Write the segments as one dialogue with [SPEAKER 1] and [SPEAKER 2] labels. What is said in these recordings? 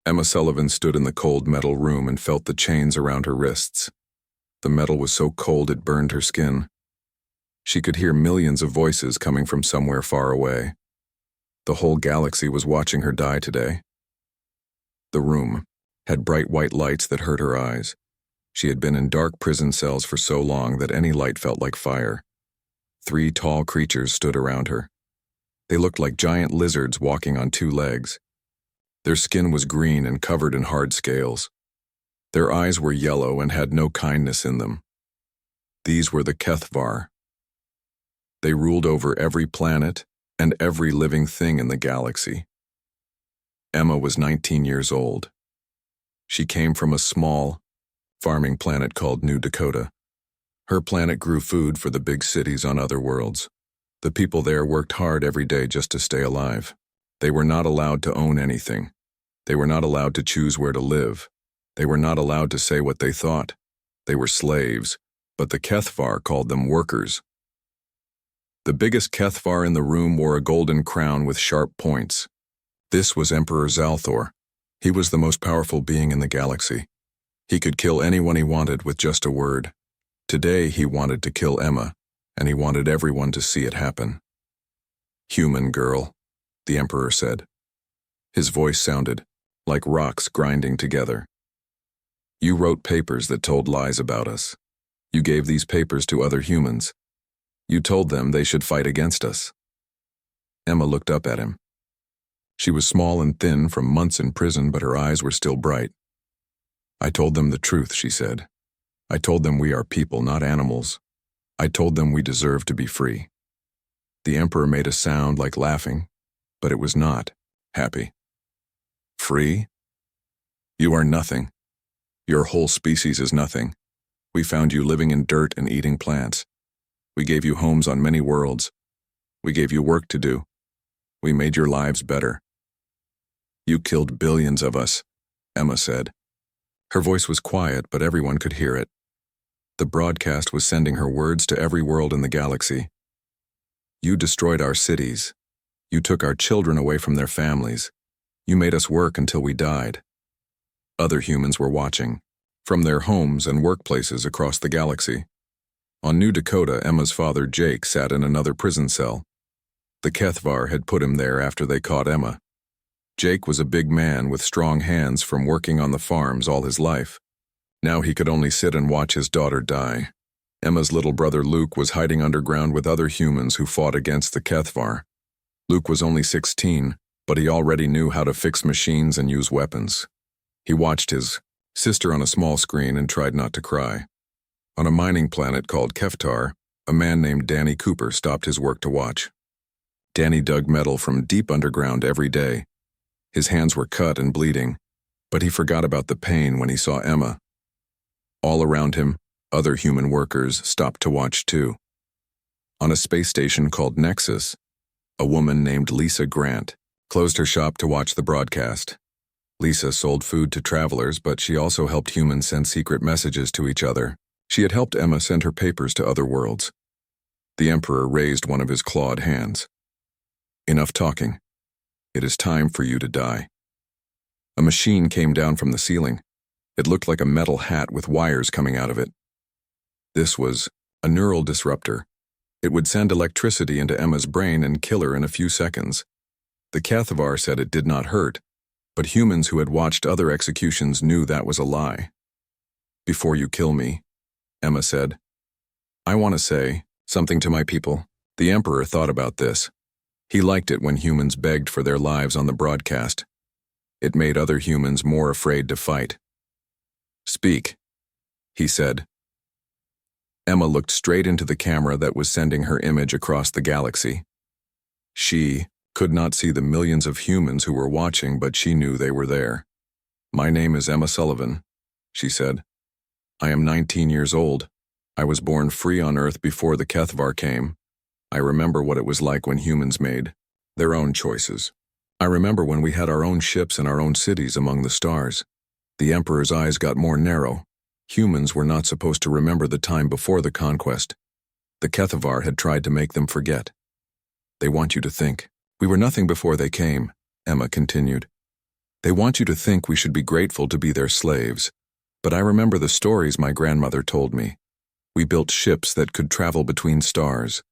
[SPEAKER 1] Emma Sullivan stood in the cold metal room and felt the chains around her wrists. The metal was so cold it burned her skin. She could hear millions of voices coming from somewhere far away. The whole galaxy was watching her die today. The room had bright white lights that hurt her eyes. She had been in dark prison cells for so long that any light felt like fire. 3 tall creatures stood around her. They looked like giant lizards walking on 2 legs. Their skin was green and covered in hard scales. Their eyes were yellow and had no kindness in them. These were the HFY. They ruled over every planet and every living thing in the galaxy. Emma was 19 years old. She came from a small, farming planet called New Dakota. Her planet grew food for the big cities on other worlds. The people there worked hard every day just to stay alive. They were not allowed to own anything. They were not allowed to choose where to live. They were not allowed to say what they thought. They were slaves, but the HFY called them workers. The biggest HFY in the room wore a golden crown with sharp points. This was Emperor Zalthor. He was the most powerful being in the galaxy. He could kill anyone he wanted with just a word. Today he wanted to kill Emma, and he wanted everyone to see it happen. "Human girl," the Emperor said. His voice sounded like rocks grinding together. "You wrote papers that told lies about us. You gave these papers to other humans. You told them they should fight against us." Emma looked up at him. She was small and thin from months in prison, but her eyes were still bright. "I told them the truth," she said. "I told them we are people, not animals. I told them we deserve to be free." The Emperor made a sound like laughing, but it was not happy. "Free? You are nothing. Your whole species is nothing. We found you living in dirt and eating plants. We gave you homes on many worlds. We gave you work to do. We made your lives better. You killed billions of us," Emma said. Her voice was quiet, but everyone could hear it. The broadcast was sending her words to every world in the galaxy. "You destroyed our cities. You took our children away from their families. You made us work until we died." Other humans were watching, from their homes and workplaces across the galaxy. On New Dakota, Emma's father, Jake, sat in another prison cell. The HFY had put him there after they caught Emma. Jake was a big man with strong hands from working on the farms all his life. Now he could only sit and watch his daughter die. Emma's little brother Luke was hiding underground with other humans who fought against the HFY. Luke was only 16, but he already knew how to fix machines and use weapons. He watched his sister on a small screen and tried not to cry. On a mining planet called Keftar, a man named Danny Cooper stopped his work to watch. Danny dug metal from deep underground every day. His hands were cut and bleeding, but he forgot about the pain when he saw Emma. All around him, other human workers stopped to watch too. On a space station called Nexus, a woman named Lisa Grant closed her shop to watch the broadcast. Lisa sold food to travelers, but she also helped humans send secret messages to each other. She had helped Emma send her papers to other worlds. The Emperor raised one of his clawed hands. "Enough talking. It is time for you to die." A machine came down from the ceiling. It looked like a metal hat with wires coming out of it. This was a neural disruptor. It would send electricity into Emma's brain and kill her in a few seconds. The HFY said it did not hurt, but humans who had watched other executions knew that was a lie. "Before you kill me," Emma said, "I want to say something to my people." The Emperor thought about this. He liked it when humans begged for their lives on the broadcast. It made other humans more afraid to fight. "Speak," he said. Emma looked straight into the camera that was sending her image across the galaxy. She could not see the millions of humans who were watching, but she knew they were there. "My name is Emma Sullivan," she said. "I am 19 years old. I was born free on Earth before the HFY came. I remember what it was like when humans made their own choices. I remember when we had our own ships and our own cities among the stars." The Emperor's eyes got more narrow. Humans were not supposed to remember the time before the conquest. The HFY had tried to make them forget. "They want you to think. We were nothing before they came," Emma continued. They want you to think we should be grateful to be their slaves. But I remember the stories my grandmother told me. We built ships that could travel between stars.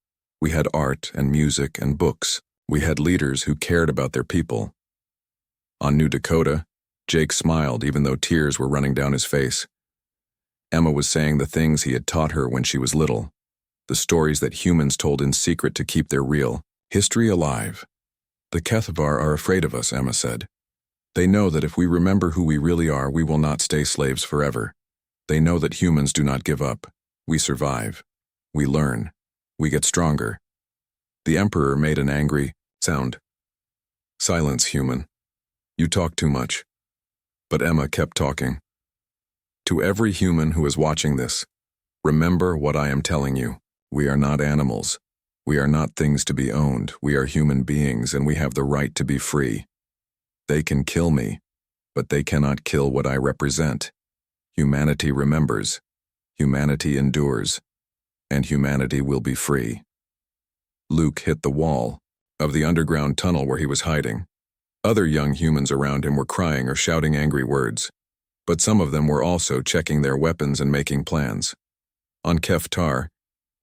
[SPEAKER 1] We had art and music and books. We had leaders who cared about their people. On New Dakota, Jake smiled even though tears were running down his face. Emma was saying the things he had taught her when she was little. The stories that humans told in secret to keep their real history alive. The Kethavar are afraid of us, Emma said. They know that if we remember who we really are, we will not stay slaves forever. They know that humans do not give up. We survive. We learn. We get stronger. The Emperor made an angry sound. Silence, human. You talk too much. But Emma kept talking. To every human who is watching this, remember what I am telling you. We are not animals. We are not things to be owned. We are human beings, and we have the right to be free. They can kill me, but they cannot kill what I represent. Humanity remembers. Humanity endures. And humanity will be free. Luke hit the wall of the underground tunnel where he was hiding. Other young humans around him were crying or shouting angry words, but some of them were also checking their weapons and making plans. On Keftar,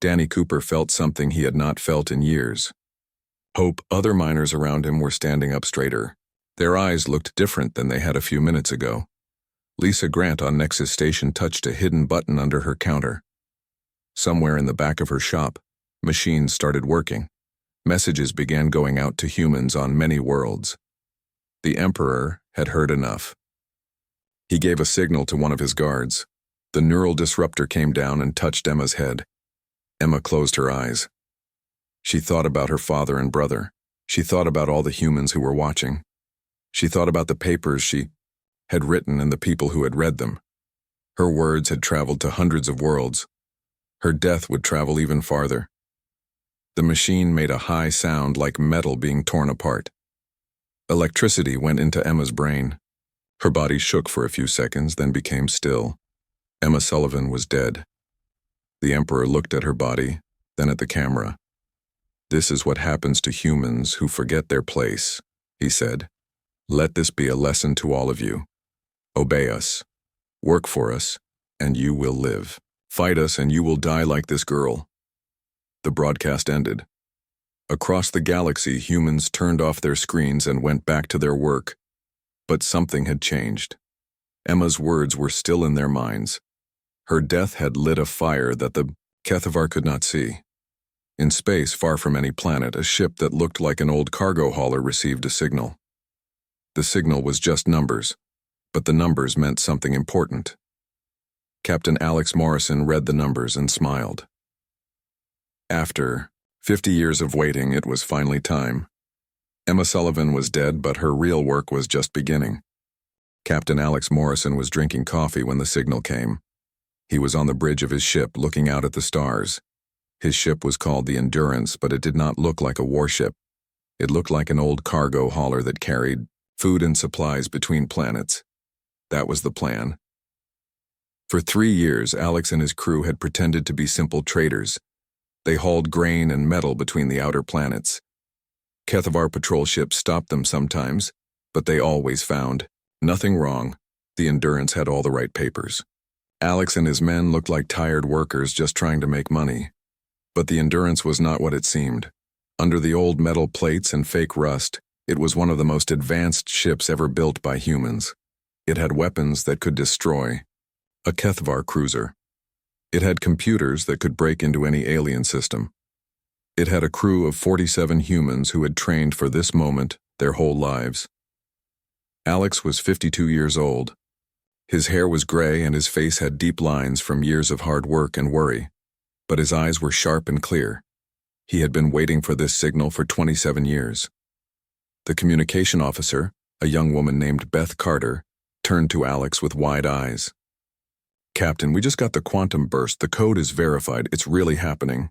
[SPEAKER 1] Danny Cooper felt something he had not felt in years. Hope other miners around him were standing up straighter. Their eyes looked different than they had a few minutes ago. Lisa Grant on Nexus Station touched a hidden button under her counter. Somewhere in the back of her shop, machines started working. Messages began going out to humans on many worlds. The Emperor had heard enough. He gave a signal to one of his guards. The neural disruptor came down and touched Emma's head. Emma closed her eyes. She thought about her father and brother. She thought about all the humans who were watching. She thought about the papers she had written and the people who had read them. Her words had traveled to hundreds of worlds. Her death would travel even farther. The machine made a high sound like metal being torn apart. Electricity went into Emma's brain. Her body shook for a few seconds, then became still. Emma Sullivan was dead. The Emperor looked at her body, then at the camera. This is what happens to humans who forget their place, he said. Let this be a lesson to all of you. Obey us. Work for us, and you will live. Fight us, and you will die like this girl. The broadcast ended. Across the galaxy, humans turned off their screens and went back to their work. But something had changed. Emma's words were still in their minds. Her death had lit a fire that the Kethavar could not see. In space, far from any planet, a ship that looked like an old cargo hauler received a signal. The signal was just numbers, but the numbers meant something important. Captain Alex Morrison read the numbers and smiled. After 50 years of waiting, it was finally time. Emma Sullivan was dead, but her real work was just beginning. Captain Alex Morrison was drinking coffee when the signal came. He was on the bridge of his ship looking out at the stars. His ship was called the Endurance, but it did not look like a warship. It looked like an old cargo hauler that carried food and supplies between planets. That was the plan. For 3 years, Alex and his crew had pretended to be simple traders. They hauled grain and metal between the outer planets. Kethavar patrol ships stopped them sometimes, but they always found nothing wrong. The Endurance had all the right papers. Alex and his men looked like tired workers just trying to make money. But the Endurance was not what it seemed. Under the old metal plates and fake rust, it was one of the most advanced ships ever built by humans. It had weapons that could destroy a Kethavar cruiser. It had computers that could break into any alien system. It had a crew of 47 humans who had trained for this moment their whole lives. Alex was 52 years old. His hair was gray and his face had deep lines from years of hard work and worry, but his eyes were sharp and clear. He had been waiting for this signal for 27 years. The communication officer, a young woman named Beth Carter, turned to Alex with wide eyes. Captain, we just got the quantum burst. The code is verified. It's really happening.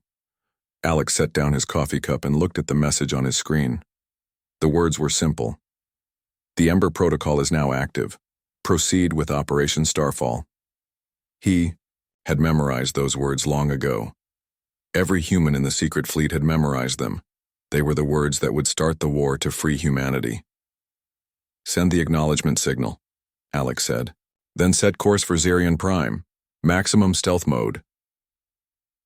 [SPEAKER 1] Alex set down his coffee cup and looked at the message on his screen. The words were simple. The Ember Protocol is now active. Proceed with Operation Starfall. He had memorized those words long ago. Every human in the secret fleet had memorized them. They were the words that would start the war to free humanity. Send the acknowledgement signal, Alex said. Then set course for Zerion Prime. Maximum stealth mode.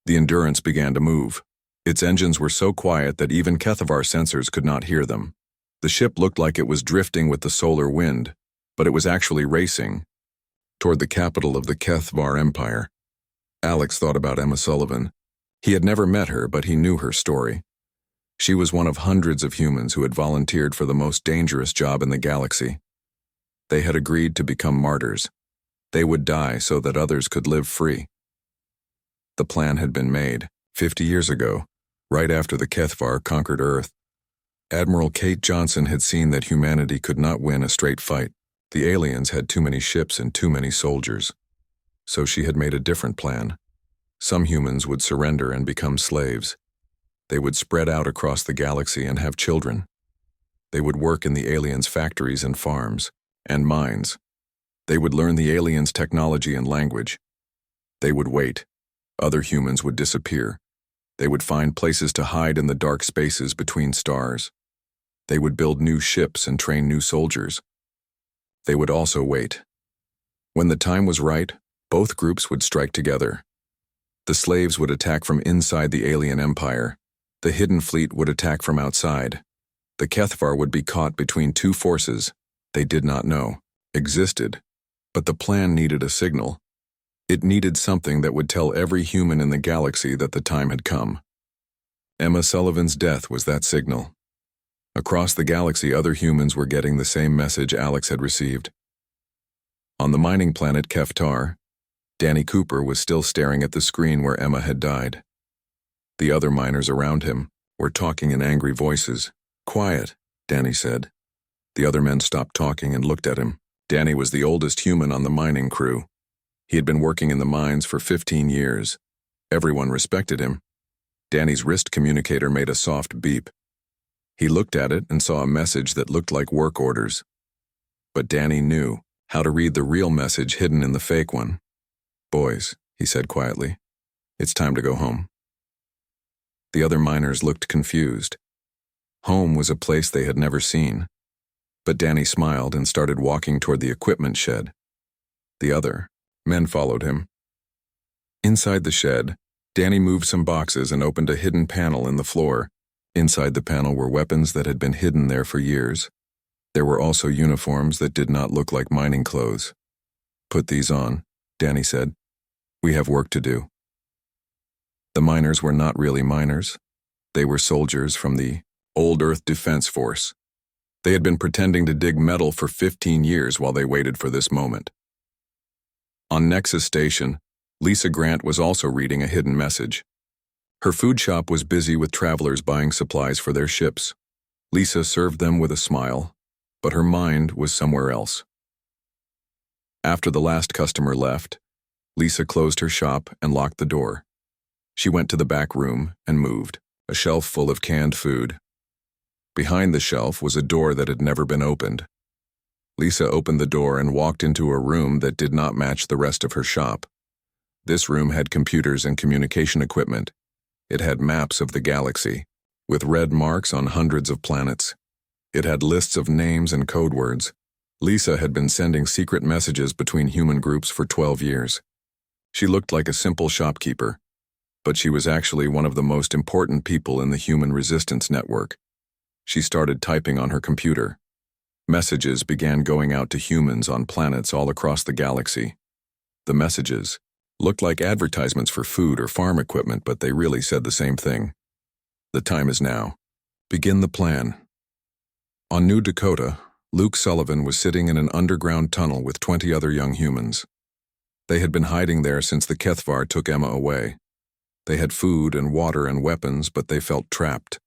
[SPEAKER 1] The Endurance began to move. Its engines were so quiet that even Kethavar sensors could not hear them. The ship looked like it was drifting with the solar wind, but it was actually racing toward the capital of the Kethavar Empire. Alex thought about Emma Sullivan. He had never met her, but he knew her story. She was one of hundreds of humans who had volunteered for the most dangerous job in the galaxy. They had agreed to become martyrs. They would die so that others could live free. The plan had been made 50 years ago, right after the Kethavar conquered Earth. Admiral Kate Johnson had seen that humanity could not win a straight fight. The aliens had too many ships and too many soldiers. So she had made a different plan. Some humans would surrender and become slaves. They would spread out across the galaxy and have children. They would work in the aliens' factories and farms, and mines. They would learn the aliens' technology and language. They would wait. Other humans would disappear. They would find places to hide in the dark spaces between stars. They would build new ships and train new soldiers. They would also wait. When the time was right, both groups would strike together. The slaves would attack from inside the alien empire. The hidden fleet would attack from outside. The Kethavar would be caught between two forces they did not know existed. But the plan needed a signal. It needed something that would tell every human in the galaxy that the time had come. Emma Sullivan's death was that signal. Across the galaxy, other humans were getting the same message Alex had received. On the mining planet Keftar, Danny Cooper was still staring at the screen where Emma had died. The other miners around him were talking in angry voices. "Quiet," Danny said. The other men stopped talking and looked at him. Danny was the oldest human on the mining crew. He had been working in the mines for 15 years. Everyone respected him. Danny's wrist communicator made a soft beep. He looked at it and saw a message that looked like work orders. But Danny knew how to read the real message hidden in the fake one. "Boys," he said quietly, "it's time to go home." The other miners looked confused. Home was a place they had never seen. But Danny smiled and started walking toward the equipment shed. The other men followed him. Inside the shed, Danny moved some boxes and opened a hidden panel in the floor. Inside the panel were weapons that had been hidden there for years. There were also uniforms that did not look like mining clothes. "Put these on," Danny said. "We have work to do." The miners were not really miners. They were soldiers from the Old Earth Defense Force. They had been pretending to dig metal for 15 years while they waited for this moment. On Nexus Station, Lisa Grant was also reading a hidden message. Her food shop was busy with travelers buying supplies for their ships. Lisa served them with a smile, but her mind was somewhere else. After the last customer left, Lisa closed her shop and locked the door. She went to the back room and moved, a shelf full of canned food. Behind the shelf was a door that had never been opened. Lisa opened the door and walked into a room that did not match the rest of her shop. This room had computers and communication equipment. It had maps of the galaxy, with red marks on hundreds of planets. It had lists of names and code words. Lisa had been sending secret messages between human groups for 12 years. She looked like a simple shopkeeper, but she was actually one of the most important people in the human resistance network. She started typing on her computer. Messages began going out to humans on planets all across the galaxy. The messages looked like advertisements for food or farm equipment, but they really said the same thing. "The time is now. Begin the plan." On New Dakota, Luke Sullivan was sitting in an underground tunnel with 20 other young humans. They had been hiding there since the Kethavar took Emma away. They had food and water and weapons, but they felt trapped.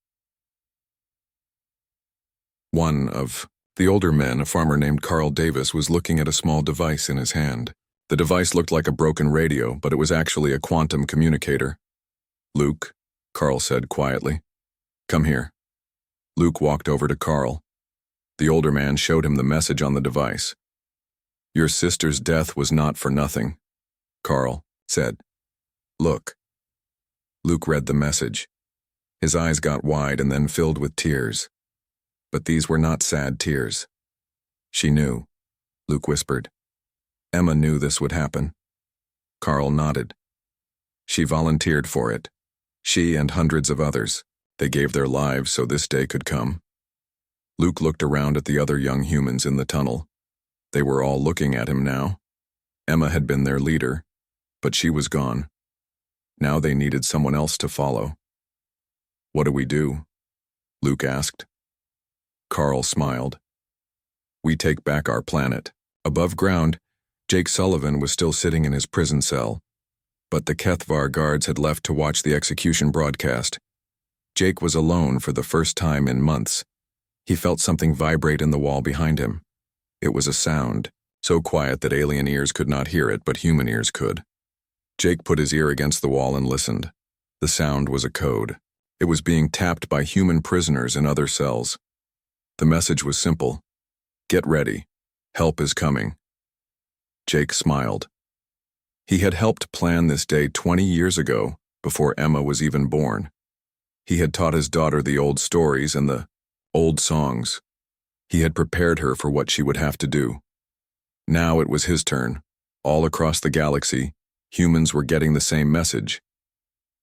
[SPEAKER 1] One of the older men, a farmer named Carl Davis, was looking at a small device in his hand. The device looked like a broken radio, but it was actually a quantum communicator. "Luke," Carl said quietly. "Come here." Luke walked over to Carl. The older man showed him the message on the device. "Your sister's death was not for nothing," Carl said. "Look." Luke read the message. His eyes got wide and then filled with tears. But these were not sad tears. She knew, Luke whispered. Emma knew this would happen. Carl nodded. She volunteered for it. She and hundreds of others. They gave their lives so this day could come. Luke looked around at the other young humans in the tunnel. They were all looking at him now. Emma had been their leader, but she was gone. Now they needed someone else to follow. What do we do? Luke asked. Carl smiled. We take back our planet. Above ground, Jake Sullivan was still sitting in his prison cell, but the Kethvar guards had left to watch the execution broadcast. Jake was alone for the first time in months. He felt something vibrate in the wall behind him. It was a sound, so quiet that alien ears could not hear it, but human ears could. Jake put his ear against the wall and listened. The sound was a code. It was being tapped by human prisoners in other cells. The message was simple. Get ready. Help is coming. Jake smiled. He had helped plan this day 20 years ago, before Emma was even born. He had taught his daughter the old stories and the old songs. He had prepared her for what she would have to do. Now it was his turn. All across the galaxy, humans were getting the same message.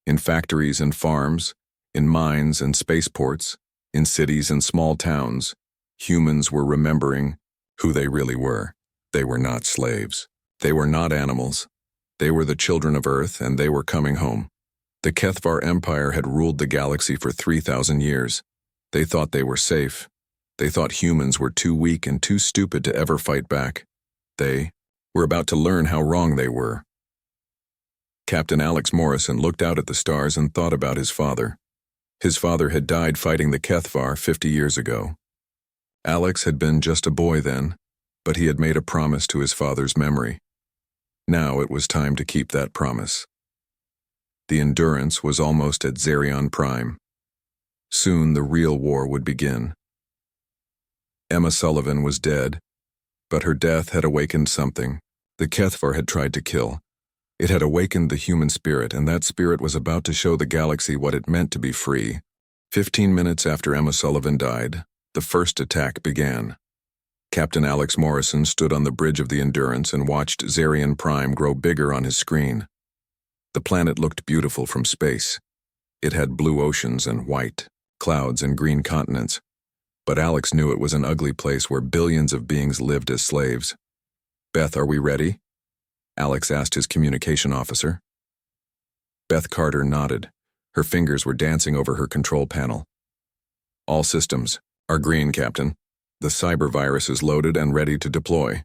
[SPEAKER 1] In factories and farms, in mines and spaceports, in cities and small towns, humans were remembering who they really were. They were not slaves. They were not animals. They were the children of Earth, and they were coming home. The Kethvar Empire had ruled the galaxy for 3,000 years. They thought they were safe. They thought humans were too weak and too stupid to ever fight back. They were about to learn how wrong they were. Captain Alex Morrison looked out at the stars and thought about his father. His father had died fighting the Kethvar 50 years ago. Alex had been just a boy then, but he had made a promise to his father's memory. Now it was time to keep that promise. The Endurance was almost at Xerion Prime. Soon the real war would begin. Emma Sullivan was dead, but her death had awakened something the Kethvar had tried to kill. It had awakened the human spirit, and that spirit was about to show the galaxy what it meant to be free. 15 minutes after Emma Sullivan died, the first attack began. Captain Alex Morrison stood on the bridge of the Endurance and watched Xerion Prime grow bigger on his screen. The planet looked beautiful from space. It had blue oceans and white clouds and green continents. But Alex knew it was an ugly place where billions of beings lived as slaves. Beth, are we ready? Alex asked his communication officer. Beth Carter nodded. Her fingers were dancing over her control panel. All systems are green, Captain. The cyber virus is loaded and ready to deploy.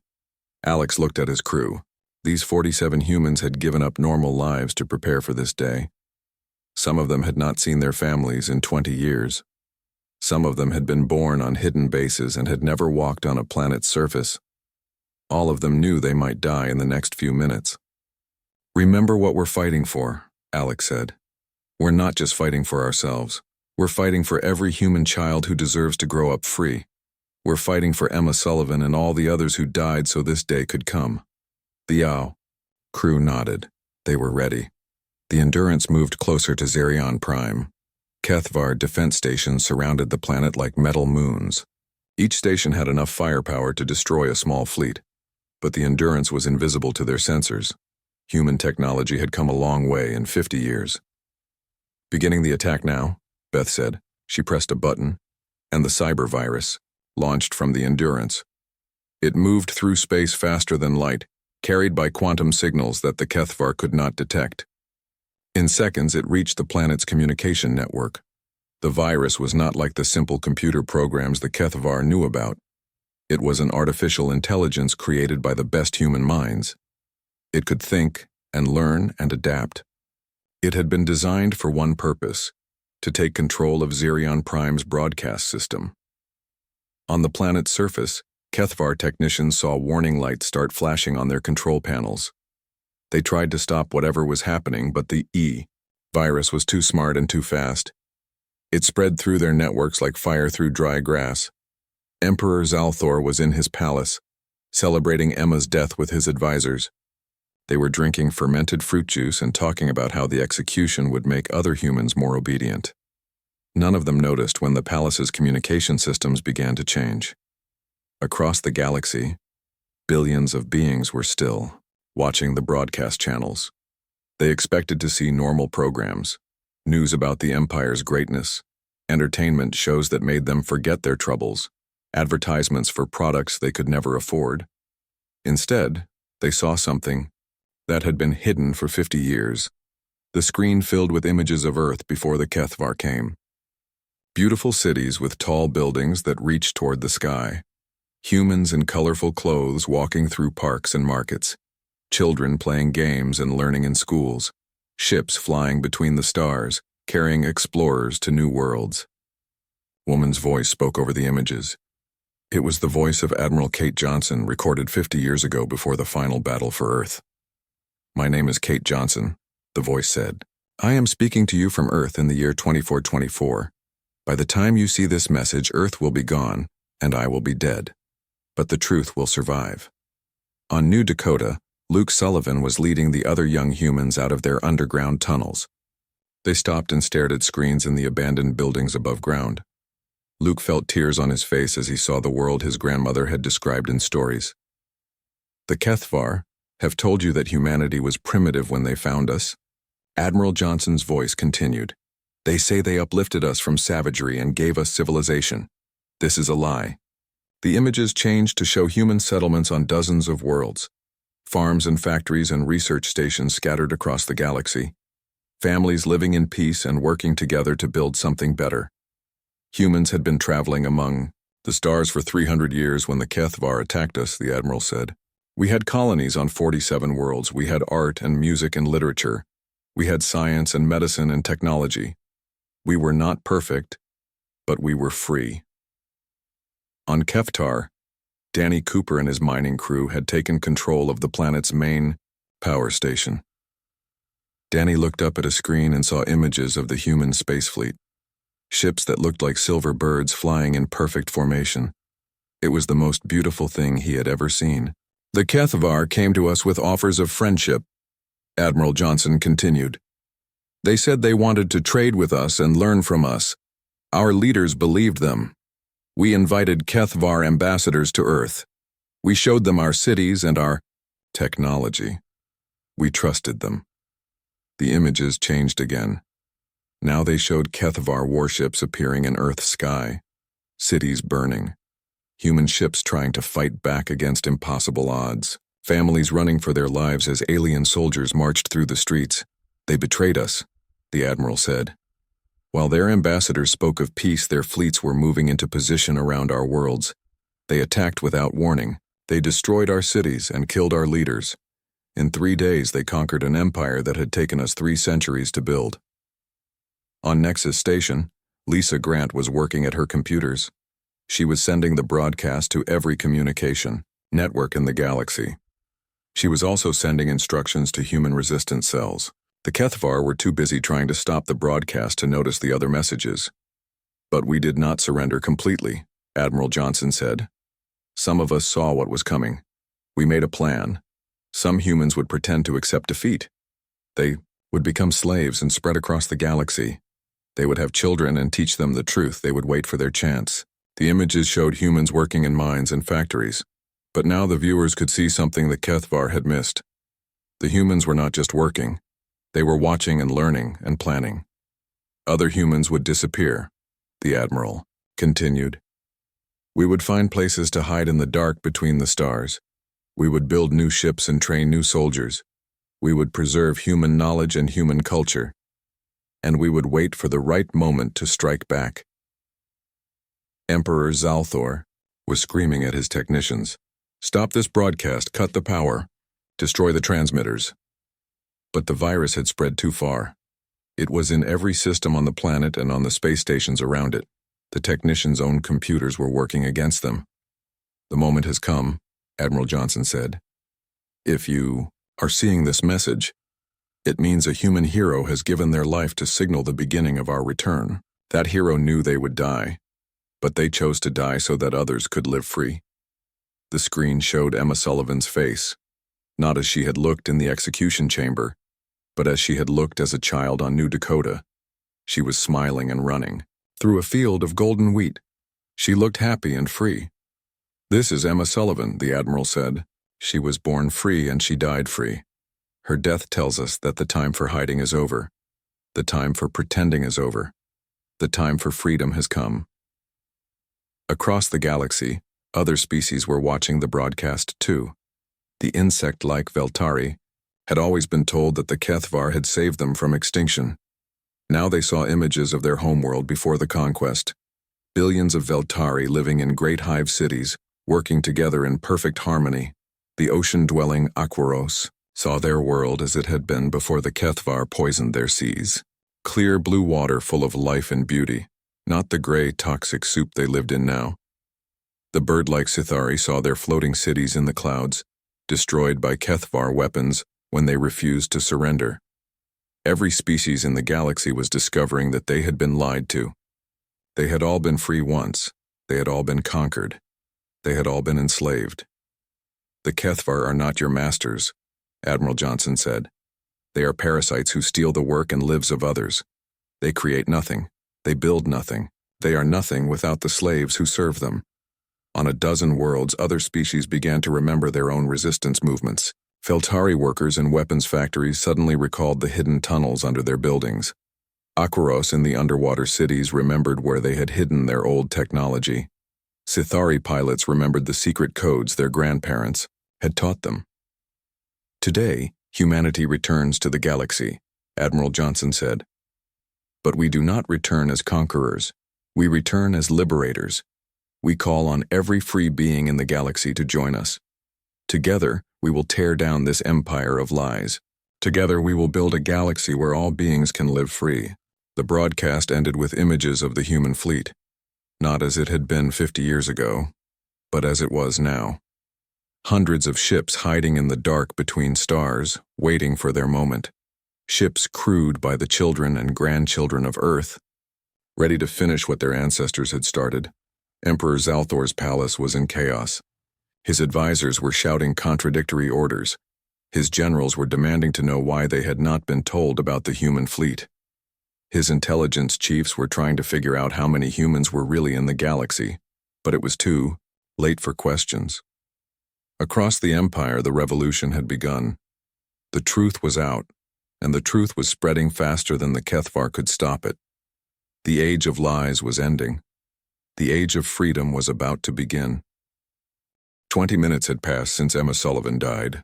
[SPEAKER 1] Alex looked at his crew. These 47 humans had given up normal lives to prepare for this day. Some of them had not seen their families in 20 years. Some of them had been born on hidden bases and had never walked on a planet's surface. All of them knew they might die in the next few minutes. Remember what we're fighting for, Alex said. We're not just fighting for ourselves. We're fighting for every human child who deserves to grow up free. We're fighting for Emma Sullivan and all the others who died so this day could come. The Yao crew nodded. They were ready. The Endurance moved closer to Xerion Prime. Kethvar defense stations surrounded the planet like metal moons. Each station had enough firepower to destroy a small fleet, but the Endurance was invisible to their sensors. Human technology had come a long way in 50 years. Beginning the attack now, Beth said. She pressed a button, and the cyber virus launched from the Endurance. It moved through space faster than light, carried by quantum signals that the Kethvar could not detect. In seconds, it reached the planet's communication network. The virus was not like the simple computer programs the Kethvar knew about. It was an artificial intelligence created by the best human minds. It could think and learn and adapt. It had been designed for one purpose: to take control of Xerion Prime's broadcast system. On the planet's surface, Kethvar technicians saw warning lights start flashing on their control panels. They tried to stop whatever was happening, but the virus was too smart and too fast. It spread through their networks like fire through dry grass. Emperor Zalthor was in his palace, celebrating Emma's death with his advisors. They were drinking fermented fruit juice and talking about how the execution would make other humans more obedient. None of them noticed when the palace's communication systems began to change. Across the galaxy, billions of beings were still watching the broadcast channels. They expected to see normal programs, news about the Empire's greatness, entertainment shows that made them forget their troubles, advertisements for products they could never afford. Instead, they saw something that had been hidden for 50 years. The screen filled with images of Earth before the HFY came. Beautiful cities with tall buildings that reached toward the sky. Humans in colorful clothes walking through parks and markets. Children playing games and learning in schools. Ships flying between the stars, carrying explorers to new worlds. Woman's voice spoke over the images. It was the voice of Admiral Kate Johnson, recorded 50 years ago before the final battle for Earth. "My name is Kate Johnson," the voice said. "I am speaking to you from Earth in the year 2424. By the time you see this message, Earth will be gone, and I will be dead. But the truth will survive." On New Dakota, Luke Sullivan was leading the other young humans out of their underground tunnels. They stopped and stared at screens in the abandoned buildings above ground. Luke felt tears on his face as he saw the world his grandmother had described in stories. "The HFY have told you that humanity was primitive when they found us?" Admiral Johnson's voice continued. "They say they uplifted us from savagery and gave us civilization. This is a lie." The images changed to show human settlements on dozens of worlds. Farms and factories and research stations scattered across the galaxy. Families living in peace and working together to build something better. Humans had been traveling among the stars for 300 years when the HFY attacked us, the Admiral said. "We had colonies on 47 worlds. We had art and music and literature. We had science and medicine and technology. We were not perfect, but we were free." On Keftar, Danny Cooper and his mining crew had taken control of the planet's main power station. Danny looked up at a screen and saw images of the human space fleet. Ships that looked like silver birds flying in perfect formation. It was the most beautiful thing he had ever seen. "The HFY came to us with offers of friendship," Admiral Johnson continued. "They said they wanted to trade with us and learn from us. Our leaders believed them. We invited HFY ambassadors to Earth. We showed them our cities and our technology. We trusted them." The images changed again. Now they showed HFY warships appearing in Earth's sky, cities burning, human ships trying to fight back against impossible odds, families running for their lives as alien soldiers marched through the streets. "They betrayed us," the Admiral said. "While their ambassadors spoke of peace, their fleets were moving into position around our worlds. They attacked without warning. They destroyed our cities and killed our leaders. In 3 days, they conquered an empire that had taken us 3 centuries to build." On Nexus Station, Lisa Grant was working at her computers. She was sending the broadcast to every communication network in the galaxy. She was also sending instructions to human resistance cells. The HFY were too busy trying to stop the broadcast to notice the other messages. "But we did not surrender completely," Admiral Johnson said. "Some of us saw what was coming. We made a plan. Some humans would pretend to accept defeat. They would become slaves and spread across the galaxy. They would have children and teach them the truth. They would wait for their chance." The images showed humans working in mines and factories. But now the viewers could see something the HFY had missed. The humans were not just working. They were watching and learning and planning. Other humans would disappear, the Admiral continued. "We would find places to hide in the dark between the stars. We would build new ships and train new soldiers. We would preserve human knowledge and human culture. And we would wait for the right moment to strike back." Emperor Zalthor was screaming at his technicians. "Stop this broadcast, cut the power, destroy the transmitters." But the virus had spread too far. It was in every system on the planet and on the space stations around it. The technicians' own computers were working against them. "The moment has come," Admiral Johnson said. "If you are seeing this message, it means a human hero has given their life to signal the beginning of our return. That hero knew they would die, but they chose to die so that others could live free." The screen showed Emma Sullivan's face, not as she had looked in the execution chamber, but as she had looked as a child on New Dakota. She was smiling and running through a field of golden wheat. She looked happy and free. "This is Emma Sullivan," the Admiral said. "She was born free and she died free. Her death tells us that the time for hiding is over. The time for pretending is over. The time for freedom has come." Across the galaxy, other species were watching the broadcast too. The insect-like Veltari had always been told that the Kethvar had saved them from extinction. Now they saw images of their homeworld before the conquest. Billions of Veltari living in great hive cities, working together in perfect harmony. The ocean-dwelling Aquaros saw their world as it had been before the Kethvar poisoned their seas. Clear blue water full of life and beauty, not the gray, toxic soup they lived in now. The bird-like Sithari saw their floating cities in the clouds, destroyed by Kethvar weapons when they refused to surrender. Every species in the galaxy was discovering that they had been lied to. They had all been free once. They had all been conquered. They had all been enslaved. "The Kethvar are not your masters," Admiral Johnson said. "They are parasites who steal the work and lives of others. They create nothing. They build nothing. They are nothing without the slaves who serve them." On a dozen worlds, other species began to remember their own resistance movements. Feltari workers in weapons factories suddenly recalled the hidden tunnels under their buildings. Aquaros in the underwater cities remembered where they had hidden their old technology. Sithari pilots remembered the secret codes their grandparents had taught them. "Today, humanity returns to the galaxy," Admiral Johnson said. "But we do not return as conquerors. We return as liberators. We call on every free being in the galaxy to join us. Together, we will tear down this empire of lies. Together, we will build a galaxy where all beings can live free." The broadcast ended with images of the human fleet, not as it had been 50 years ago, but as it was now. Hundreds of ships hiding in the dark between stars, waiting for their moment. Ships crewed by the children and grandchildren of Earth, ready to finish what their ancestors had started. Emperor Zalthor's palace was in chaos. His advisors were shouting contradictory orders. His generals were demanding to know why they had not been told about the human fleet. His intelligence chiefs were trying to figure out how many humans were really in the galaxy, but it was too late for questions. Across the empire, the revolution had begun. The truth was out, and the truth was spreading faster than the Kethvar could stop it. The age of lies was ending. The age of freedom was about to begin. 20 minutes had passed since Emma Sullivan died.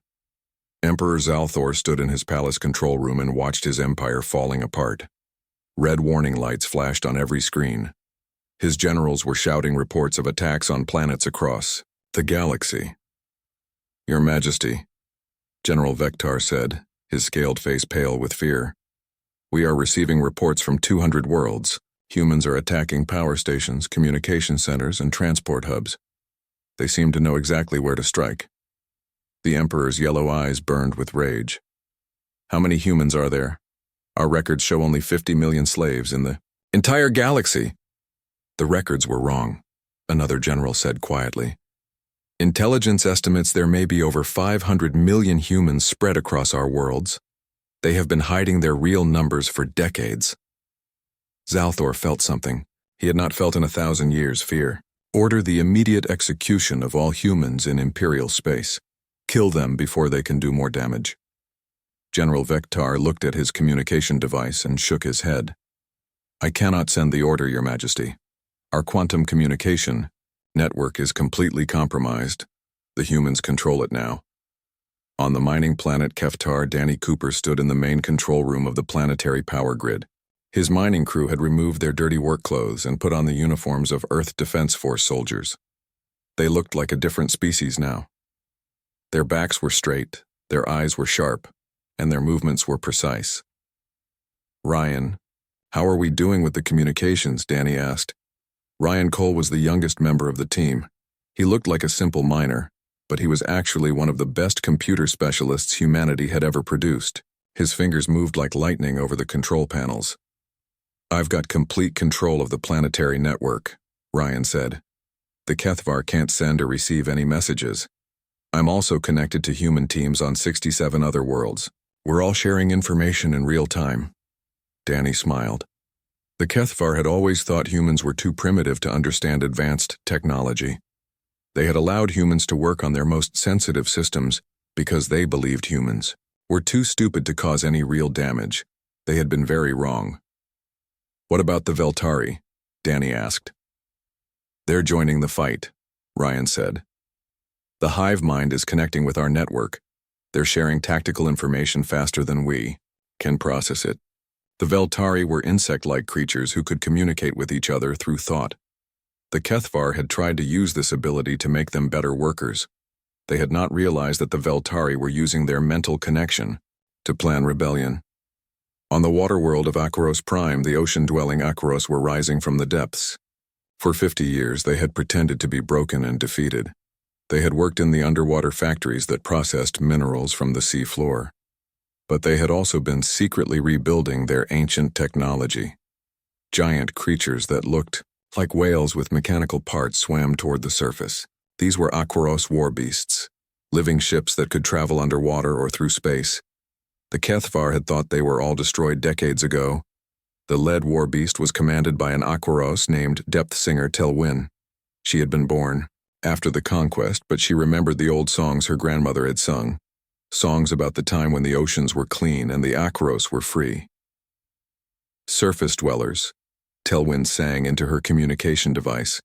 [SPEAKER 1] Emperor Zalthor stood in his palace control room and watched his empire falling apart. Red warning lights flashed on every screen. His generals were shouting reports of attacks on planets across the galaxy. "Your Majesty," General Vectar said, his scaled face pale with fear. "We are receiving reports from 200 worlds. Humans are attacking power stations, communication centers, and transport hubs. They seem to know exactly where to strike." The Emperor's yellow eyes burned with rage. "How many humans are there? Our records show only 50 million slaves in the entire galaxy." "The records were wrong," another general said quietly. "Intelligence estimates there may be over 500 million humans spread across our worlds. They have been hiding their real numbers for decades." Zalthor felt something he had not felt in 1,000 years: fear. "Order the immediate execution of all humans in Imperial space. Kill them before they can do more damage." General Vectar looked at his communication device and shook his head. "I cannot send the order, Your Majesty. Our quantum communication network is completely compromised. The humans control it now." On the mining planet Keftar, Danny Cooper stood in the main control room of the planetary power grid. His mining crew had removed their dirty work clothes and put on the uniforms of Earth Defense Force soldiers. They looked like a different species now. Their backs were straight, their eyes were sharp, and their movements were precise. "Ryan, how are we doing with the communications?" Danny asked. Ryan Cole was the youngest member of the team. He looked like a simple miner, but he was actually one of the best computer specialists humanity had ever produced. His fingers moved like lightning over the control panels. "I've got complete control of the planetary network," Ryan said. "The Kethvar can't send or receive any messages. I'm also connected to human teams on 67 other worlds. We're all sharing information in real time." Danny smiled. The Kethvar had always thought humans were too primitive to understand advanced technology. They had allowed humans to work on their most sensitive systems because they believed humans were too stupid to cause any real damage. They had been very wrong. "What about the Veltari?" Danny asked. "They're joining the fight," Ryan said. "The hive mind is connecting with our network. They're sharing tactical information faster than we can process it." The Veltari were insect-like creatures who could communicate with each other through thought. The Kethvar had tried to use this ability to make them better workers. They had not realized that the Veltari were using their mental connection to plan rebellion. On the water world of Akaros Prime, the ocean-dwelling Akaros were rising from the depths. For 50 years, they had pretended to be broken and defeated. They had worked in the underwater factories that processed minerals from the sea floor. But they had also been secretly rebuilding their ancient technology. Giant creatures that looked like whales with mechanical parts swam toward the surface. These were Akaros war beasts, living ships that could travel underwater or through space. The Kethvar had thought they were all destroyed decades ago. The lead war beast was commanded by an Akaros named Depth Singer Telwyn. She had been born after the conquest, but she remembered the old songs her grandmother had sung. Songs about the time when the oceans were clean and the Akaros were free. "Surface dwellers," Telwyn sang into her communication device.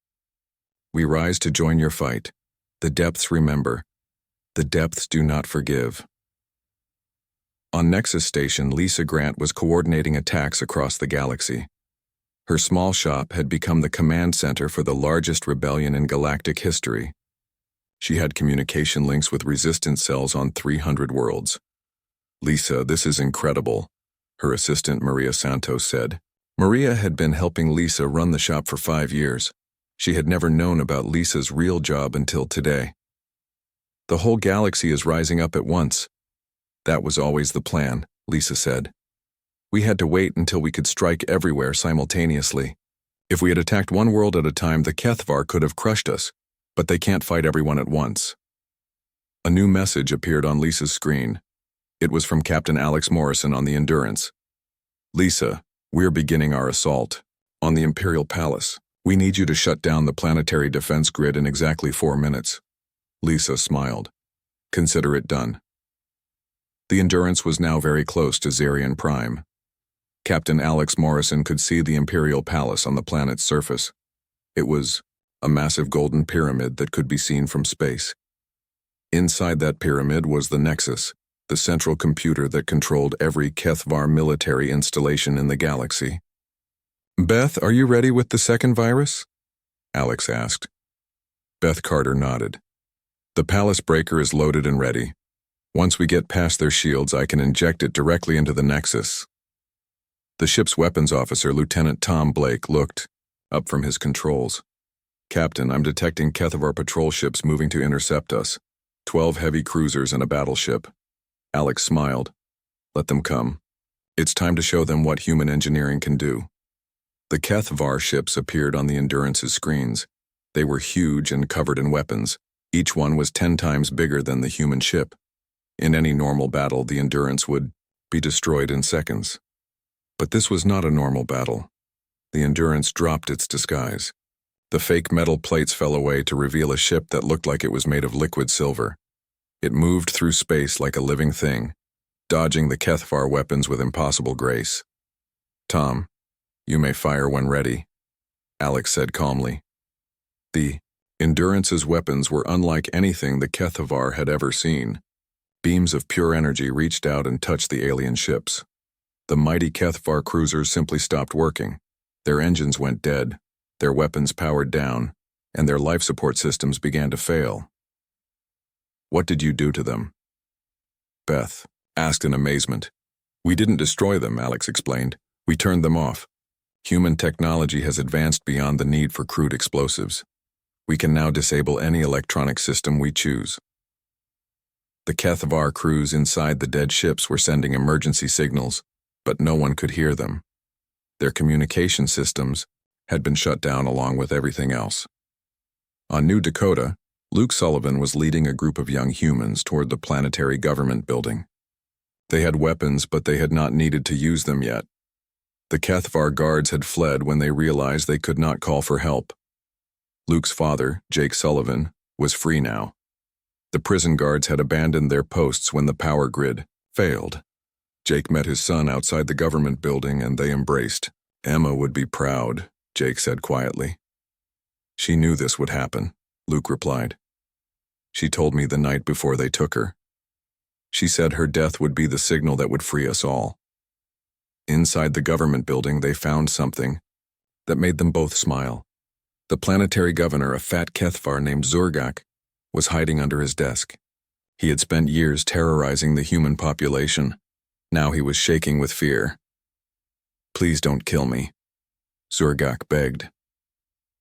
[SPEAKER 1] "We rise to join your fight. The depths remember. The depths do not forgive." On Nexus Station, Lisa Grant was coordinating attacks across the galaxy. Her small shop had become the command center for the largest rebellion in galactic history. She had communication links with resistance cells on 300 worlds. "Lisa, this is incredible," her assistant Maria Santos said. Maria had been helping Lisa run the shop for 5 years. She had never known about Lisa's real job until today. "The whole galaxy is rising up at once." "That was always the plan," Lisa said. "We had to wait until we could strike everywhere simultaneously. If we had attacked one world at a time, the Kethvar could have crushed us, but they can't fight everyone at once." A new message appeared on Lisa's screen. It was from Captain Alex Morrison on the Endurance. "Lisa, we're beginning our assault on the Imperial Palace. We need you to shut down the planetary defense grid in exactly 4 minutes." Lisa smiled. "Consider it done." The Endurance was now very close to Zarian Prime. Captain Alex Morrison could see the Imperial Palace on the planet's surface. It was a massive golden pyramid that could be seen from space. Inside that pyramid was the Nexus, the central computer that controlled every Kethvar military installation in the galaxy. "Beth, are you ready with the second virus?" Alex asked. Beth Carter nodded. "The palace breaker is loaded and ready. Once we get past their shields, I can inject it directly into the Nexus." The ship's weapons officer, Lieutenant Tom Blake, looked up from his controls. "Captain, I'm detecting Kethvar patrol ships moving to intercept us. 12 heavy cruisers and a battleship." Alex smiled. "Let them come. It's time to show them what human engineering can do." The Kethvar ships appeared on the Endurance's screens. They were huge and covered in weapons. Each one was 10 times bigger than the human ship. In any normal battle, the Endurance would be destroyed in seconds. But this was not a normal battle. The Endurance dropped its disguise. The fake metal plates fell away to reveal a ship that looked like it was made of liquid silver. It moved through space like a living thing, dodging the Kethvar weapons with impossible grace. "Tom, you may fire when ready," Alex said calmly. The Endurance's weapons were unlike anything the Kethvar had ever seen. Beams of pure energy reached out and touched the alien ships. The mighty Kethvar cruisers simply stopped working. Their engines went dead, their weapons powered down, and their life support systems began to fail. "What did you do to them?" Beth asked in amazement. "We didn't destroy them," Alex explained. "We turned them off. Human technology has advanced beyond the need for crude explosives. We can now disable any electronic system we choose." The Kethvar crews inside the dead ships were sending emergency signals, but no one could hear them. Their communication systems had been shut down along with everything else. On New Dakota, Luke Sullivan was leading a group of young humans toward the planetary government building. They had weapons, but they had not needed to use them yet. The Kethvar guards had fled when they realized they could not call for help. Luke's father, Jake Sullivan, was free now. The prison guards had abandoned their posts when the power grid failed. Jake met his son outside the government building and they embraced. Emma would be proud, Jake said quietly. She knew this would happen, Luke replied. She told me the night before they took her. She said her death would be the signal that would free us all. Inside the government building, they found something that made them both smile. The planetary governor, a fat Kethvar named Zurgak, was hiding under his desk. He had spent years terrorizing the human population. Now he was shaking with fear. Please don't kill me, Zurgak begged.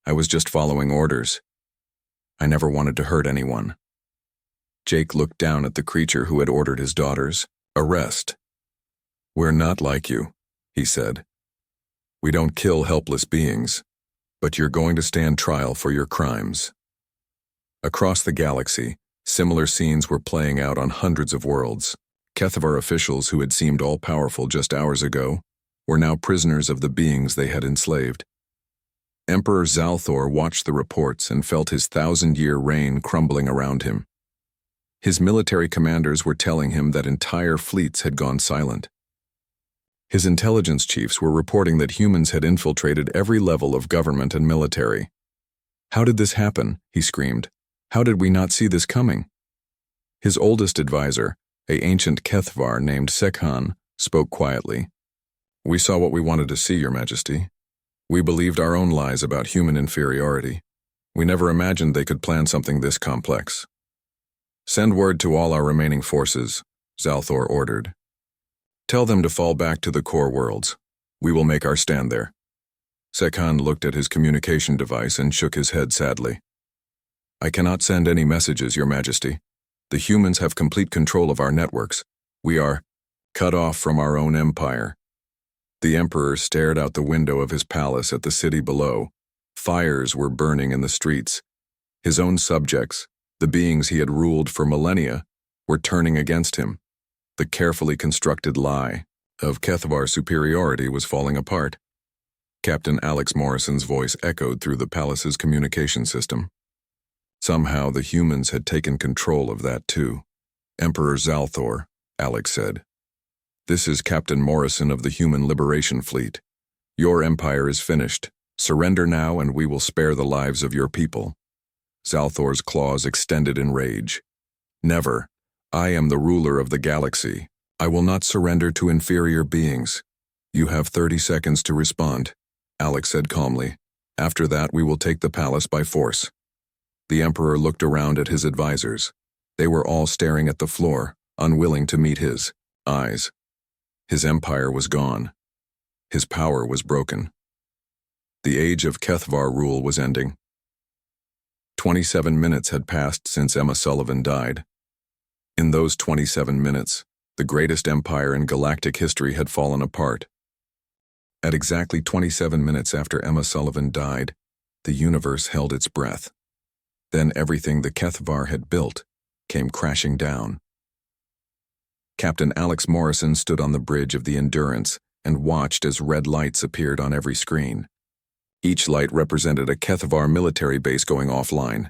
[SPEAKER 1] I was just following orders. I never wanted to hurt anyone. Jake looked down at the creature who had ordered his daughter's arrest. We're not like you, he said. We don't kill helpless beings, but you're going to stand trial for your crimes. Across the galaxy, similar scenes were playing out on hundreds of worlds. Kethvar officials who had seemed all-powerful just hours ago were now prisoners of the beings they had enslaved. Emperor Zalthor watched the reports and felt his 1,000-year reign crumbling around him. His military commanders were telling him that entire fleets had gone silent. His intelligence chiefs were reporting that humans had infiltrated every level of government and military. How did this happen? He screamed. How did we not see this coming? His oldest advisor, an ancient Kethvar named Sekhan, spoke quietly. We saw what we wanted to see, Your Majesty. We believed our own lies about human inferiority. We never imagined they could plan something this complex. Send word to all our remaining forces, Zalthor ordered. Tell them to fall back to the core worlds. We will make our stand there. Sekhan looked at his communication device and shook his head sadly. I cannot send any messages, Your Majesty. The humans have complete control of our networks. We are cut off from our own empire. The Emperor stared out the window of his palace at the city below. Fires were burning in the streets. His own subjects, the beings he had ruled for millennia, were turning against him. The carefully constructed lie of Kethvar's superiority was falling apart. Captain Alex Morrison's voice echoed through the palace's communication system. Somehow the humans had taken control of that too. Emperor Zalthor, Alex said. This is Captain Morrison of the Human Liberation Fleet. Your empire is finished. Surrender now and we will spare the lives of your people. Zalthor's claws extended in rage. Never. I am the ruler of the galaxy. I will not surrender to inferior beings. You have 30 seconds to respond, Alex said calmly. After that, we will take the palace by force. The Emperor looked around at his advisors. They were all staring at the floor, unwilling to meet his eyes. His empire was gone. His power was broken. The age of Kethvar rule was ending. 27 minutes had passed since Emma Sullivan died. In those 27 minutes, the greatest empire in galactic history had fallen apart. At exactly 27 minutes after Emma Sullivan died, the universe held its breath. Then everything the Kethvar had built came crashing down. Captain Alex Morrison stood on the bridge of the Endurance and watched as red lights appeared on every screen. Each light represented a Kethvar military base going offline.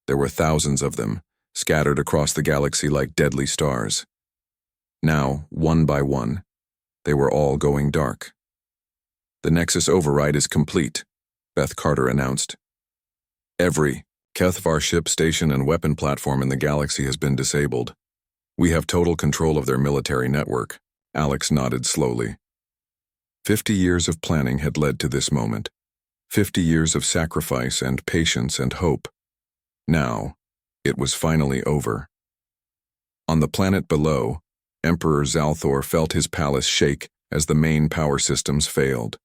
[SPEAKER 1] There were thousands of them, scattered across the galaxy like deadly stars. Now, one by one, they were all going dark. The Nexus override is complete, Beth Carter announced. Every Kethvar ship, station, and weapon platform in the galaxy has been disabled. We have total control of their military network, Alex nodded slowly. 50 years of planning had led to this moment. 50 years of sacrifice and patience and hope. Now, it was finally over. On the planet below, Emperor Zalthor felt his palace shake as the main power systems failed.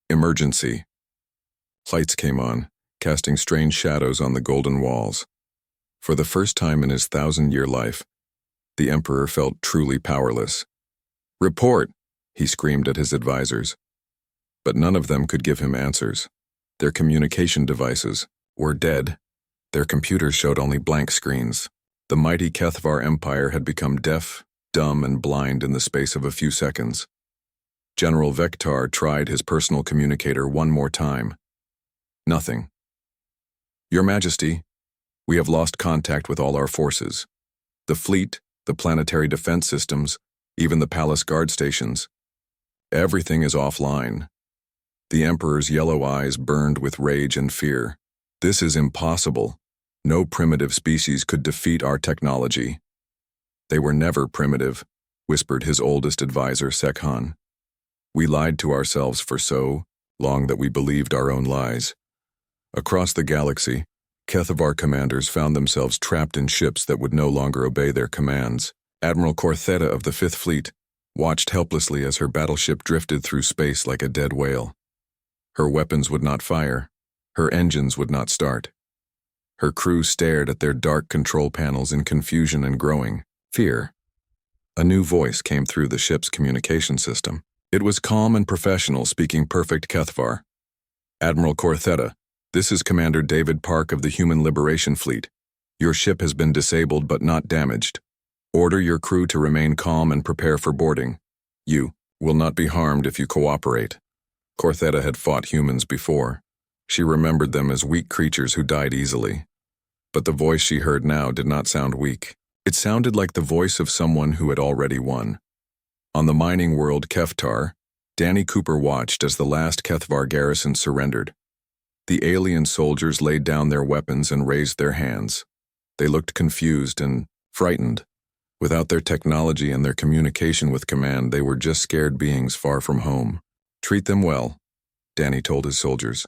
[SPEAKER 1] Emergency. Lights came on, casting strange shadows on the golden walls. For the first time in his 1,000-year life, the Emperor felt truly powerless. Report, he screamed at his advisors. But none of them could give him answers. Their communication devices were dead. Their computers showed only blank screens. The mighty Kethvar Empire had become deaf, dumb, and blind in the space of a few seconds. General Vektar tried his personal communicator one more time. Nothing. Your Majesty, We have lost contact with all our forces. The fleet, the planetary defense systems, even the palace guard stations. Everything is offline. The Emperor's yellow eyes burned with rage and fear. This is impossible. No primitive species could defeat our technology. They were never primitive, whispered his oldest advisor, Sekhan. We lied to ourselves for so long that we believed our own lies. Across the galaxy, HFY commanders found themselves trapped in ships that would no longer obey their commands. Admiral Cortheta of the Fifth Fleet watched helplessly as her battleship drifted through space like a dead whale. Her weapons would not fire. Her engines would not start. Her crew stared at their dark control panels in confusion and growing fear. A new voice came through the ship's communication system. It was calm and professional, speaking perfect HFY. Admiral Cortheta, this is Commander David Park of the Human Liberation Fleet. Your ship has been disabled but not damaged. Order your crew to remain calm and prepare for boarding. You will not be harmed if you cooperate. Cortheta had fought humans before. She remembered them as weak creatures who died easily. But the voice she heard now did not sound weak. It sounded like the voice of someone who had already won. On the mining world Keftar, Danny Cooper watched as the last HFY garrison surrendered. The alien soldiers laid down their weapons and raised their hands. They looked confused and frightened. Without their technology and their communication with command, they were just scared beings far from home. Treat them well, Danny told his soldiers.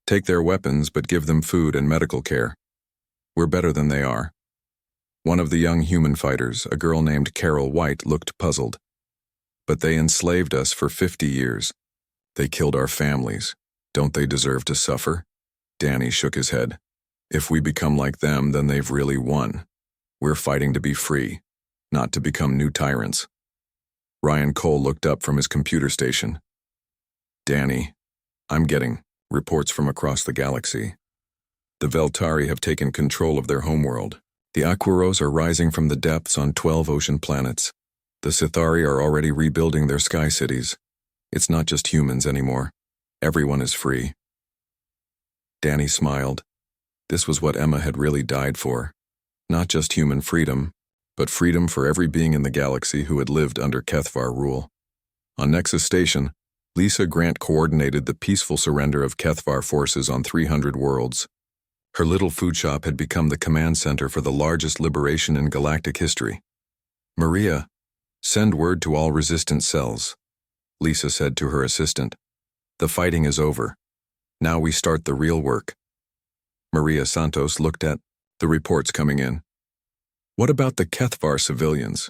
[SPEAKER 1] Take their weapons, but give them food and medical care. We're better than they are. One of the young human fighters, a girl named Carol White, looked puzzled. But they enslaved us for 50 years. They killed our families. Don't they deserve to suffer? Danny shook his head. If we become like them, then they've really won. We're fighting to be free, not to become new tyrants. Ryan Cole looked up from his computer station. Danny, I'm getting reports from across the galaxy. The Veltari have taken control of their homeworld. The Aquaros are rising from the depths on 12 ocean planets. The Sithari are already rebuilding their sky cities. It's not just humans anymore. Everyone is free. Danny smiled. This was what Emma had really died for. Not just human freedom, but freedom for every being in the galaxy who had lived under HFY rule. On Nexus Station, Lisa Grant coordinated the peaceful surrender of HFY forces on 300 worlds. Her little food shop had become the command center for the largest liberation in galactic history. Maria, send word to all resistance cells, Lisa said to her assistant. The fighting is over. Now we start the real work. Maria Santos looked at the reports coming in. What about the HFY civilians?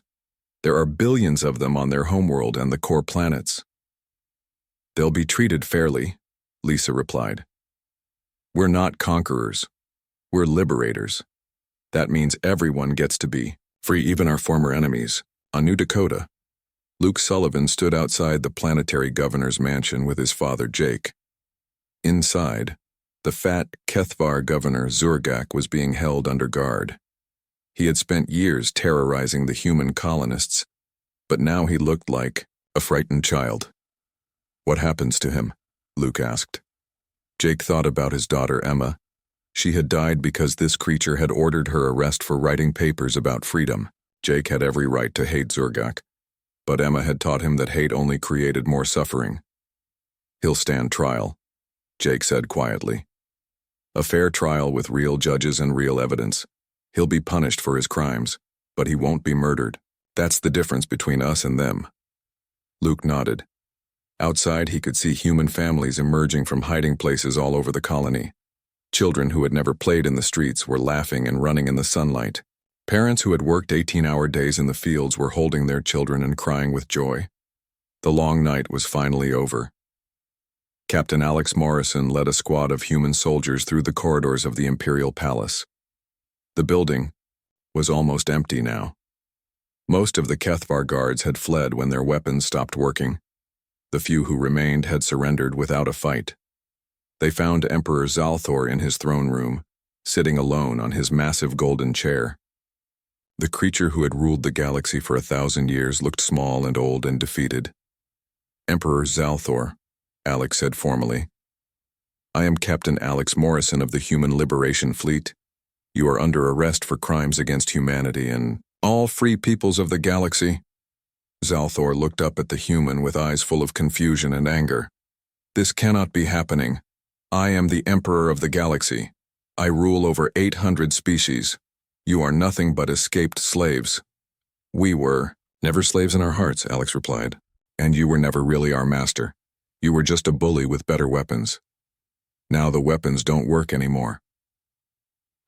[SPEAKER 1] There are billions of them on their homeworld and the core planets. They'll be treated fairly, Lisa replied. We're not conquerors. We're liberators. That means everyone gets to be free, even our former enemies. On New Dakota, Luke Sullivan stood outside the planetary governor's mansion with his father Jake. Inside, the fat HFY governor Zurgak was being held under guard. He had spent years terrorizing the human colonists, but now he looked like a frightened child. What happens to him? Luke asked. Jake thought about his daughter Emma. She had died because this creature had ordered her arrest for writing papers about freedom. Jake had every right to hate Zurgak, but Emma had taught him that hate only created more suffering. He'll stand trial, Jake said quietly. A fair trial with real judges and real evidence. He'll be punished for his crimes, but he won't be murdered. That's the difference between us and them. Luke nodded. Outside, he could see human families emerging from hiding places all over the colony. Children who had never played in the streets were laughing and running in the sunlight. Parents who had worked 18-hour days in the fields were holding their children and crying with joy. The long night was finally over. Captain Alex Morrison led a squad of human soldiers through the corridors of the Imperial Palace. The building was almost empty now. Most of the HFY guards had fled when their weapons stopped working. The few who remained had surrendered without a fight. They found Emperor Zalthor in his throne room, sitting alone on his massive golden chair. The creature who had ruled the galaxy for 1,000 years looked small and old and defeated. Emperor Zalthor, Alex said formally. I am Captain Alex Morrison of the Human Liberation Fleet. You are under arrest for crimes against humanity and all free peoples of the galaxy." Zalthor looked up at the human with eyes full of confusion and anger. "This cannot be happening. I am the Emperor of the galaxy. I rule over 800 species. You are nothing but escaped slaves." "We were never slaves in our hearts," Alex replied. "And you were never really our master. You were just a bully with better weapons. Now the weapons don't work anymore."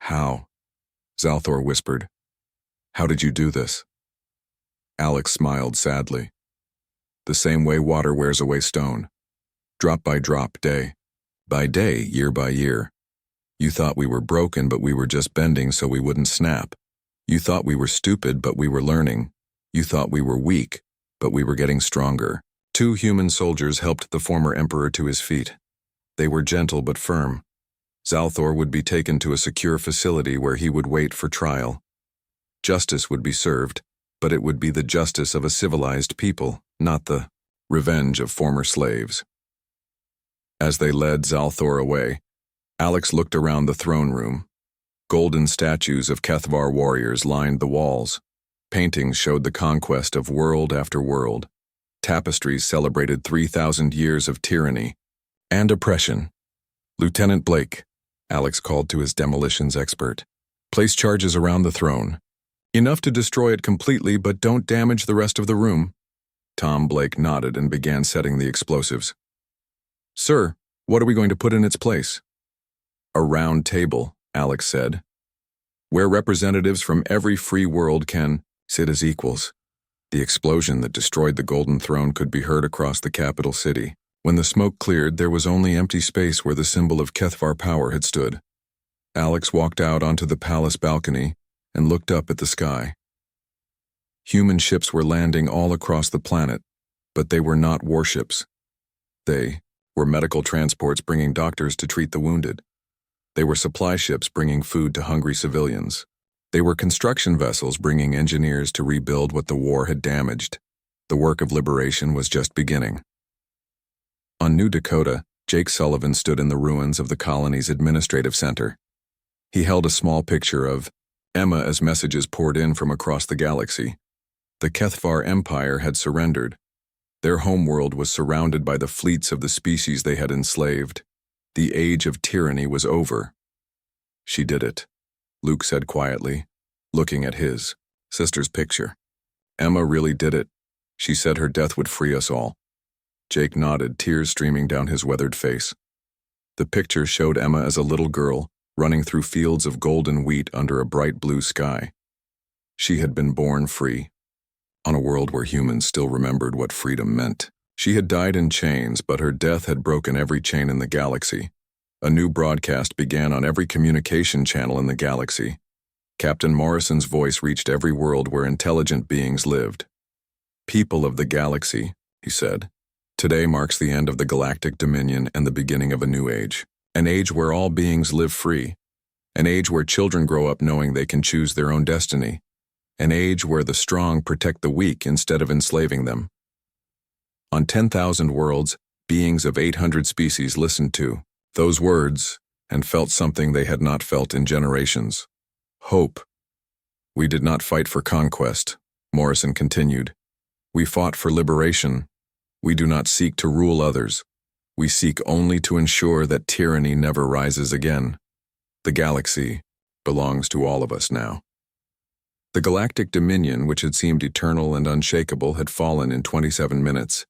[SPEAKER 1] "How?" Zalthor whispered. "How did you do this?" Alex smiled sadly. "The same way water wears away stone. Drop by drop, day by day, year by year. You thought we were broken, but we were just bending so we wouldn't snap. You thought we were stupid, but we were learning. You thought we were weak, but we were getting stronger." 2 human soldiers helped the former emperor to his feet. They were gentle but firm. Zalthor would be taken to a secure facility where he would wait for trial. Justice would be served, but it would be the justice of a civilized people, not the revenge of former slaves. As they led Zalthor away, Alex looked around the throne room. Golden statues of Kethvar warriors lined the walls. Paintings showed the conquest of world after world. Tapestries celebrated 3,000 years of tyranny and oppression. "Lieutenant Blake," Alex called to his demolitions expert, "place charges around the throne. Enough to destroy it completely, but don't damage the rest of the room." Tom Blake nodded and began setting the explosives. "Sir, what are we going to put in its place?" "A round table," Alex said, "where representatives from every free world can sit as equals." The explosion that destroyed the Golden Throne could be heard across the capital city. When the smoke cleared, there was only empty space where the symbol of Kethvar power had stood. Alex walked out onto the palace balcony and looked up at the sky. Human ships were landing all across the planet, but they were not warships. They were medical transports bringing doctors to treat the wounded. They were supply ships bringing food to hungry civilians. They were construction vessels bringing engineers to rebuild what the war had damaged. The work of liberation was just beginning. On New Dakota, Jake Sullivan stood in the ruins of the colony's administrative center. He held a small picture of Emma as messages poured in from across the galaxy. The Kethvar Empire had surrendered. Their homeworld was surrounded by the fleets of the species they had enslaved. The age of tyranny was over. "She did it," Luke said quietly, looking at his sister's picture. "Emma really did it. She said her death would free us all." Jake nodded, tears streaming down his weathered face. The picture showed Emma as a little girl, running through fields of golden wheat under a bright blue sky. She had been born free, on a world where humans still remembered what freedom meant. She had died in chains, but her death had broken every chain in the galaxy. A new broadcast began on every communication channel in the galaxy. Captain Morrison's voice reached every world where intelligent beings lived. "People of the galaxy," he said, "today marks the end of the Galactic Dominion and the beginning of a new age. An age where all beings live free. An age where children grow up knowing they can choose their own destiny. An age where the strong protect the weak instead of enslaving them." On 10,000 worlds, beings of 800 species listened to those words and felt something they had not felt in generations. Hope. "We did not fight for conquest," Morrison continued. "We fought for liberation. We do not seek to rule others. We seek only to ensure that tyranny never rises again. The galaxy belongs to all of us now." The Galactic Dominion, which had seemed eternal and unshakable, had fallen in 27 minutes.